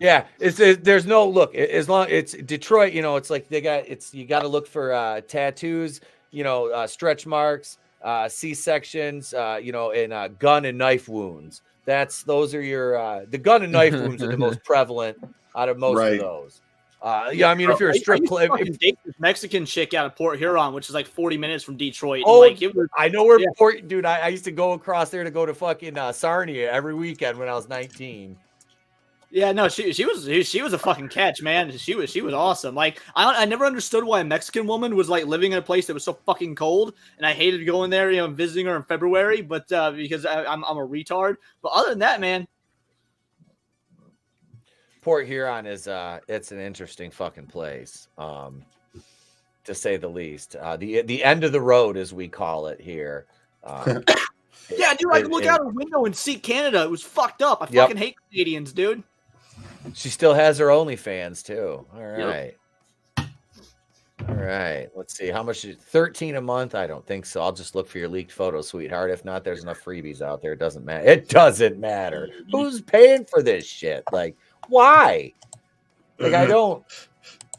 A: Yeah. There's no look as long it's Detroit. You know, it's like you got to look for tattoos. You know, stretch marks, C-sections. You know, and gun and knife wounds. Those are your the gun and knife wounds are the most prevalent out of most of those. Yeah, I mean, if you're a strip club,
B: date this Mexican chick out of Port Huron, which is like 40 minutes from Detroit.
A: Oh,
B: like,
A: I know where Port, dude. I used to go across there to go to fucking Sarnia every weekend when I was 19.
B: Yeah, no, she was a fucking catch, man. She was awesome. Like I never understood why a Mexican woman was like living in a place that was so fucking cold, and I hated going there, you know, visiting her in February, but because I'm a retard. But other than that, man,
A: Port Huron is it's an interesting fucking place, to say the least. The end of the road, as we call it here.
B: Yeah, dude, I could look out a window and see Canada. It was fucked up. I fucking hate Canadians, dude.
A: She still has her OnlyFans too. All right. All right. Let's see. How much is $13 a month? I don't think so. I'll just look for your leaked photo, sweetheart. If not, there's enough freebies out there. It doesn't matter. It doesn't matter. Who's paying for this shit? Like, why? Like, I don't.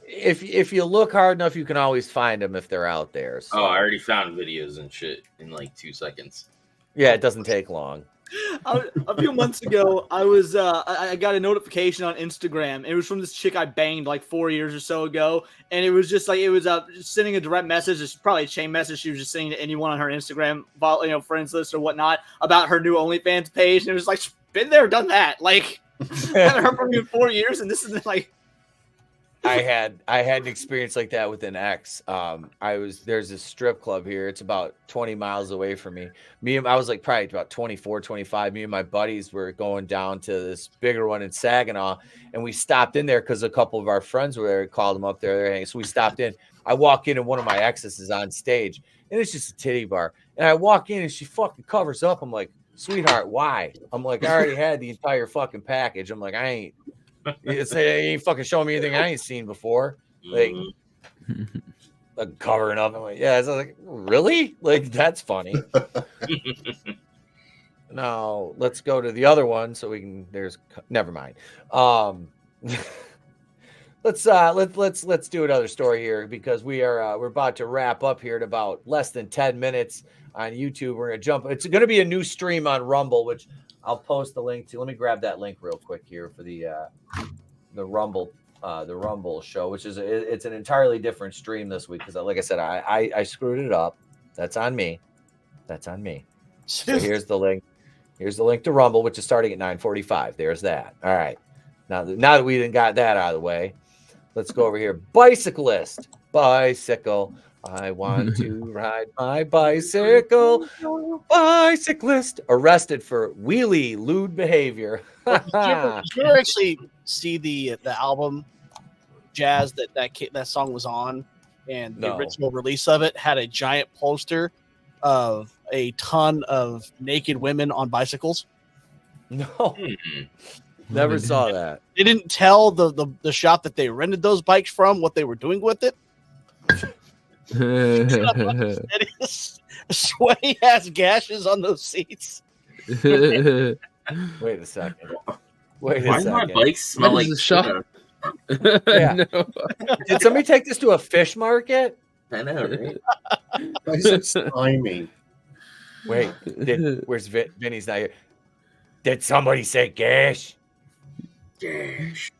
A: If you look hard enough, you can always find them if they're out there. So.
F: Oh, I already found videos and shit in like 2 seconds.
A: Yeah, it doesn't take long.
B: A few months ago, I got a notification on Instagram. It was from this chick I banged like 4 years or so ago, and it was just like sending a direct message. It's probably a chain message. She was just sending to anyone on her Instagram, you know, friends list or whatnot about her new OnlyFans page, and it was like, been there, done that. Like, I haven't heard from you in 4 years, and this is like.
A: I had an experience like that with an ex. There's this strip club here. It's about 20 miles away from me. I was like probably about 24, 25. Me and my buddies were going down to this bigger one in Saginaw, and we stopped in there because a couple of our friends were there. Called them up there. So we stopped in. I walk in and one of my exes is on stage, and it's just a titty bar. And I walk in and she fucking covers up. I'm like, sweetheart, why? I'm like, I already had the entire fucking package. I'm like, I ain't fucking showing me anything I ain't seen before. Like, covering up. I'm like, yeah. I was like, really? Like, that's funny. Now let's go to the other one so we can. Never mind. Let's do another story here because we're about to wrap up here in about less than 10 minutes on YouTube. We're gonna jump. It's gonna be a new stream on Rumble, which I'll post the link to. Let me grab that link real quick here for the Rumble show, which is it's an entirely different stream this week because, like I said, I screwed it up. That's on me. So here's the link. Here's the link to Rumble, which is starting at 9:45. There's that. All right. Now that we didn't got that out of the way, let's go over here. Bicyclist. Bicycle. I want to ride my bicycle. Bicyclist arrested for wheelie lewd behavior.
E: Did you ever actually see the album Jazz that song was on, and the original release of it had a giant poster of a ton of naked women on bicycles?
A: No. Never saw that.
E: They didn't tell the shop that they rented those bikes from what they were doing with it. Sweaty ass gashes on those seats.
A: Wait a second.
F: Why do my bikes smell like shit?
A: Yeah. No. Did somebody take this to a fish market?
F: I know, right?
D: Why is it slimy?
A: Wait, where's Vinny's not here? Did somebody say gash?
F: Gash.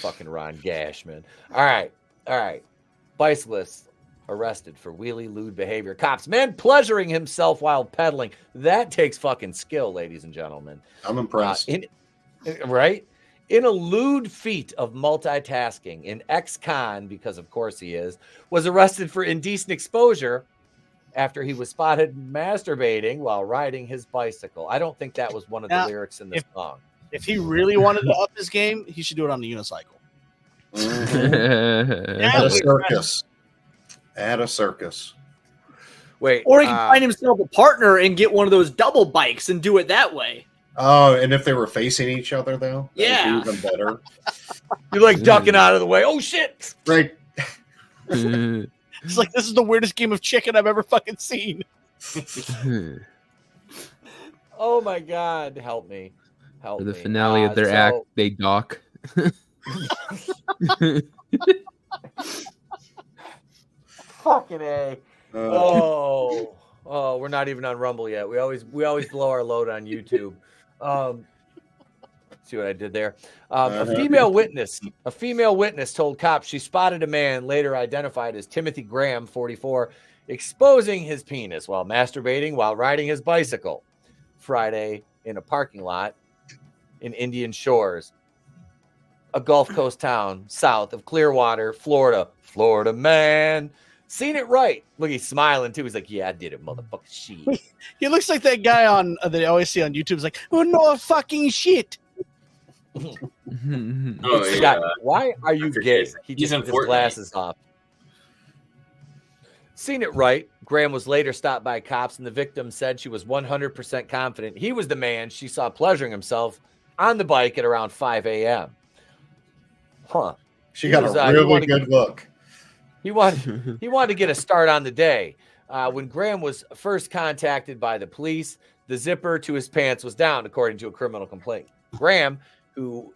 A: Fucking Ron Gash, man. All right. Bicyclist arrested for wheelie lewd behavior. Cops, man pleasuring himself while pedaling. That takes fucking skill, ladies and gentlemen.
D: I'm impressed.
A: Right? In a lewd feat of multitasking, an ex-con, because of course he is, was arrested for indecent exposure after he was spotted masturbating while riding his bicycle. I don't think that was one of the lyrics in the song.
E: If he really wanted to up his game, he should do it on the unicycle.
D: At a circus. At a circus.
A: Wait.
B: Or he can find himself a partner and get one of those double bikes and do it that way.
D: Oh, and if they were facing each other, though?
B: Yeah.
D: Even better.
A: You're like ducking out of the way. Oh, shit.
D: Right.
E: It's like, this is the weirdest game of chicken I've ever fucking seen.
A: Oh, my God. Help me. Help
C: For the
A: me.
C: finale of their act, they dock.
A: Fucking A. Oh, we're not even on Rumble yet. We always blow our load on YouTube. See what I did there? A female witness told cops she spotted a man later identified as Timothy Graham, 44, exposing his penis while masturbating while riding his bicycle Friday in a parking lot in Indian Shores, a Gulf Coast town south of Clearwater, Florida. Florida man. Seen it right. Look, he's smiling too. He's like, yeah, I did it, motherfucker. Shit.
E: He looks like that guy on that I always see on YouTube. Is like, oh no, fucking shit.
A: Why are you gay? He just took his glasses off. Seen it right. Graham was later stopped by cops, and the victim said she was 100% confident he was the man she saw pleasuring himself on the bike at around 5 a.m. Huh.
D: She got a really good look.
A: He wanted to get a start on the day. When Graham was first contacted by the police, the zipper to his pants was down, according to a criminal complaint. Graham, who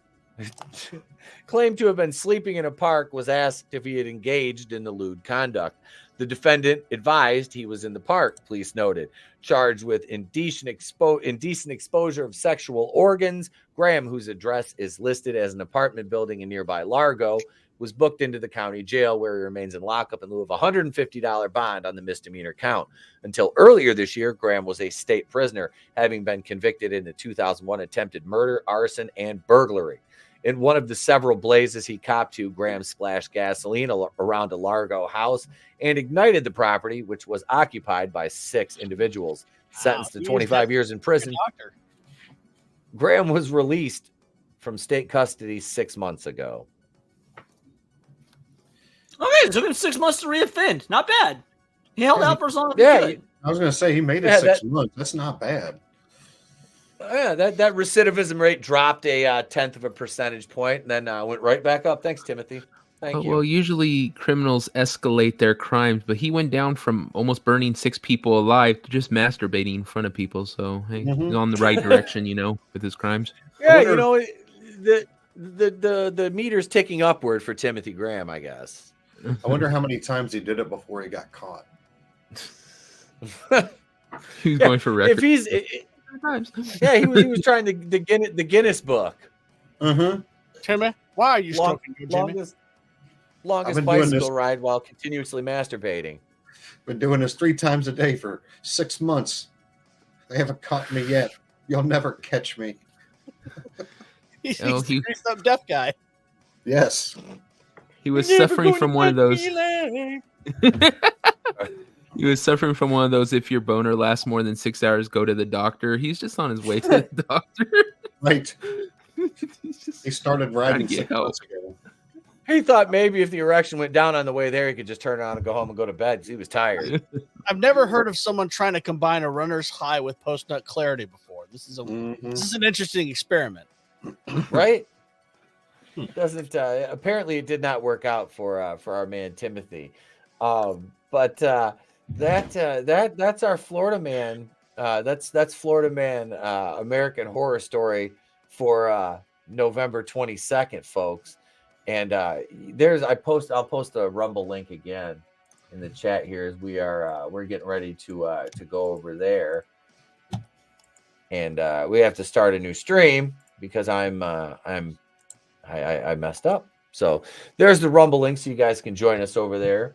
A: claimed to have been sleeping in a park, was asked if he had engaged in the lewd conduct. The defendant advised he was in the park, police noted. Charged with indecent exposure of sexual organs, Graham, whose address is listed as an apartment building in nearby Largo, was booked into the county jail where he remains in lockup in lieu of a $150 bond on the misdemeanor count. Until earlier this year, Graham was a state prisoner, having been convicted in the 2001 attempted murder, arson, and burglary. In one of the several blazes he copped to, Graham splashed gasoline around a Largo house and ignited the property, which was occupied by 6 individuals. Sentenced to 25 years in prison, Graham was released from state custody 6 months ago.
B: Okay, it took him 6 months to reoffend. Not bad. He held out for as long as he could.
D: I was going to say, he made it 6 months. That's not bad.
A: Yeah, that recidivism rate dropped a tenth of a percentage point, and then went right back up. Thanks, Timothy. Thank you.
C: Well, usually criminals escalate their crimes, but he went down from almost burning 6 people alive to just masturbating in front of people. So hey, he's on the right direction, with his crimes.
A: Yeah, the meter's ticking upward for Timothy Graham, I guess.
D: I wonder how many times he did it before he got caught.
C: He's going for record.
A: If he's, he was trying the Guinness book.
E: Timmy, why are you stroking your Jimmy?
A: Longest bicycle ride while continuously masturbating.
D: Been doing this 3 times a day for 6 months. They haven't caught me yet. You'll never catch me.
E: He's a greased-up deaf guy.
D: Yes.
C: He was suffering from one of those. He was suffering from one of those. If your boner lasts more than 6 hours, go to the doctor. He's just on his way to the doctor.
D: Right. He started riding 6 months ago.
A: He thought maybe if the erection went down on the way there, he could just turn on and go home and go to bed because he was tired.
E: I've never heard of someone trying to combine a runner's high with post-nut clarity before. This is an interesting experiment,
A: right? Doesn't apparently it did not work out for our man Timothy, but that's our Florida man. That's Florida man American Horror Story for November 22nd, folks. And I'll post a Rumble link again in the chat here as we're getting ready to go over there, and we have to start a new stream because I messed up. So there's the Rumble link so you guys can join us over there.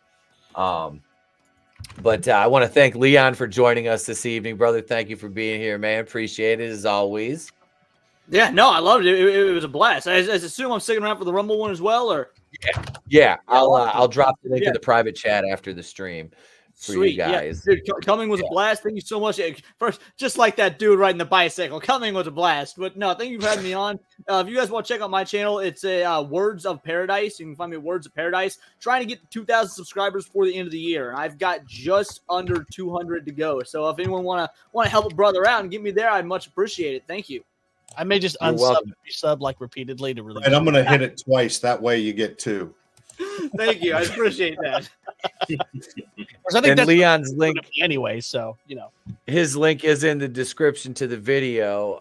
A: But I want to thank Leon for joining us this evening, brother. Thank you for being here, man. Appreciate it as always.
B: Yeah, no, I loved it. It was a blast. I assume I'm sticking around for the Rumble one as well, or
A: yeah. I'll drop the link in the private chat after the stream for
B: sweet.
A: you guys.
B: Yeah, dude, coming was a blast. Thank you so much. First, just like that dude riding the bicycle, coming was a blast. But no, thank you for having me on. If you guys want to check out my channel, it's a Words of Paradise. You can find me at Words of Paradise. Trying to get 2,000 subscribers before the end of the year. I've got just under 200 to go. So if anyone want to help a brother out and get me there, I'd much appreciate it. Thank you.
E: I may just unsub like repeatedly to really.
D: And I'm going to hit it twice. That way you get 2.
B: Thank you. I appreciate that.
E: I think
A: and Leon's link
E: anyway, so
A: his link is in the description to the video.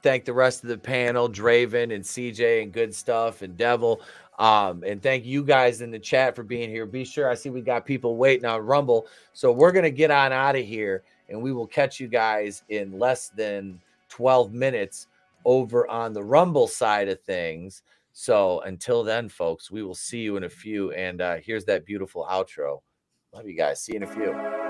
A: Thank the rest of the panel, Draven and CJ and Goodstuff and Devil. And thank you guys in the chat for being here. Be sure, I see we got people waiting on Rumble. So we're gonna get on out of here and we will catch you guys in less than 12 minutes over on the Rumble side of things. So until then, folks, we will see you in a few. And here's that beautiful outro. Love you guys. See you in a few.